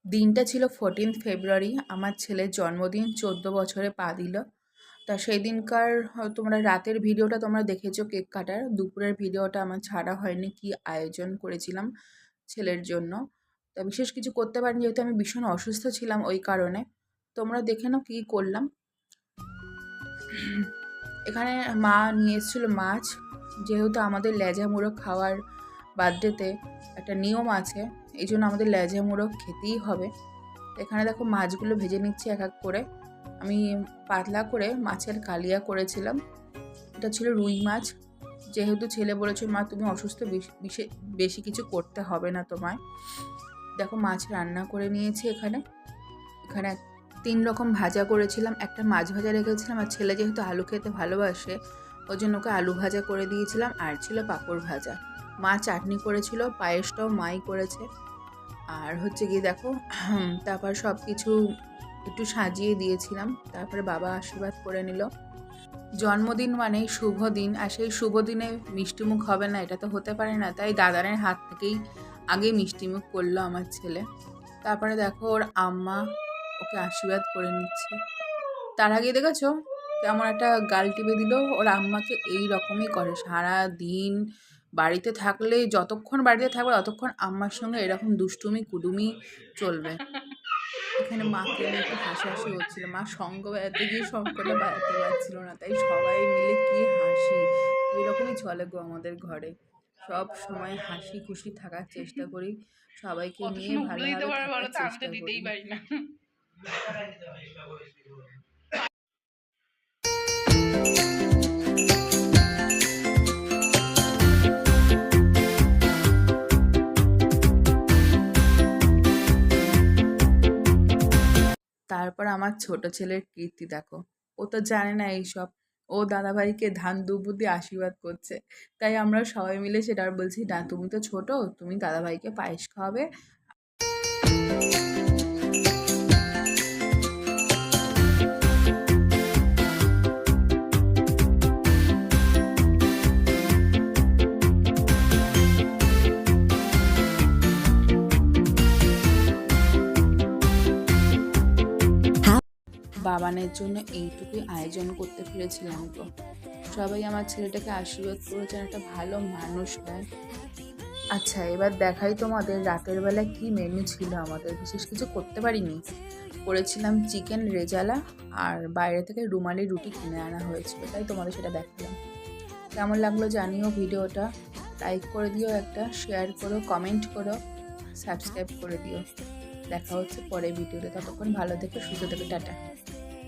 দিনটা ছিল 14 ফেব্রুয়ারি, আমার ছেলের জন্মদিন। 14 বছরে পা দিল। তা সেই দিনকার তোমরা রাতের ভিডিওটা তোমরা দেখেছো কেক কাটার। দুপুরের ভিডিওটা আমার ছাড়া হয়নি, কি আয়োজন করেছিলাম ছেলের জন্য। তা বিশেষ কিছু করতে পারিনি, যেহেতু আমি ভীষণ অসুস্থ ছিলাম ওই কারণে। তোমরা দেখে নাও কী করলাম। এখানে মা নিয়ে এসেছিলো মাছ, যেহেতু আমাদের লেজা মোরগ খাওয়ার বার্থডেতে একটা নিয়ম আছে, এই জন্য আমাদের লেজা মোরগ খেতেই হবে। এখানে দেখো মাছগুলো ভেজে নিচ্ছি এক এক করে। আমি পাতলা করে মাছের কালিয়া করেছিলাম। এটা ছিল রুই মাছ। যেহেতু ছেলে বলেছে মা তুমি অসুস্থ, বেশি কিছু করতে হবে না তোমায়। দেখো মাছ রান্না করে নিয়েছি। এখানে 3 রকম ভাজা করেছিলাম। একটা মাছ ভাজা রেখেছিলাম, আর ছেলে যেহেতু আলু খেতে ভালোবাসে ওই জন্য ওকে আলু ভাজা করে দিয়েছিলাম। আর ছিল পাঁপড় ভাজা। মা চাটনি করেছিল, পায়েসটাও মাই করেছে। আর হচ্ছে গিয়ে দেখো তারপর সব কিছু একটু সাজিয়ে দিয়েছিলাম। তারপরে বাবা আশীর্বাদ করে নিল। জন্মদিন মানেই শুভ দিন, আর সেই শুভ দিনে মিষ্টিমুখ হবে না এটা তো হতে পারে না। তাই দাদানের হাত থেকেই আগে মিষ্টিমুখ করলো আমার ছেলে। তারপরে দেখো ওর আম্মা ওকে আশীর্বাদ করে নিচ্ছে। তার আগে দেখেছো কেমন একটা গাল টিপে দিল। ওর আম্মাকে এই রকমই করে সারা দিন। বাড়িতে থাকলে, যতক্ষণ বাড়িতে থাকবে ততক্ষণ আম্মার সঙ্গে এরকম দুষ্টুমি কুদুমি চলবে। এখানে মাকে নিয়ে একটু হাসাহাসি হচ্ছিল। মা শঙ্খ বাজাতে গিয়ে শঙ্খটা বাজাতে পারছিল না, তাই সবাই মিলে কি হাসি। এরকমই চলে গো আমাদের ঘরে। সব সময় হাসি খুশি থাকার চেষ্টা করি, সবাইকে নিয়ে ভালোভাবে থাকার চেষ্টা করি। তারপর আমার ছোট ছেলের কীর্তি দেখো। ও তো জানে না এইসব। ও দাদাভাইকে ধান দুব্বো দিয়ে আশীর্বাদ করছে। তাই আমরা সবাই মিলে সেটা আর বলছি না, তুমি তো ছোট, তুমি দাদাভাইকে পায়েস খাওয়াবে। বাবানের জন্য এইটুকুই আয়োজন করতে পেরেছিলাম তো। সবাই আমার ছেলেটাকে আশীর্বাদ করেছেন একটা ভালো মানুষ হয়। আচ্ছা, এবার দেখাই তোমাদের রাতের বেলা কি মেনু ছিল আমাদের। বিশেষ কিছু করতে পারিনি। করেছিলাম চিকেন রেজালা, আর বাইরে থেকে রুমালি রুটি কিনে আনা হয়েছিল, তাই তোমাদের সেটা দেখালাম। কেমন লাগলো জানিও ভিডিওটা। লাইক করে দিও, একটা শেয়ার করো, কমেন্ট করো, সাবস্ক্রাইব করে দিও। দেখা হচ্ছে পরের ভিডিওতে। ততক্ষণ ভালো থেকো, সুস্থ থেকো, টাটা।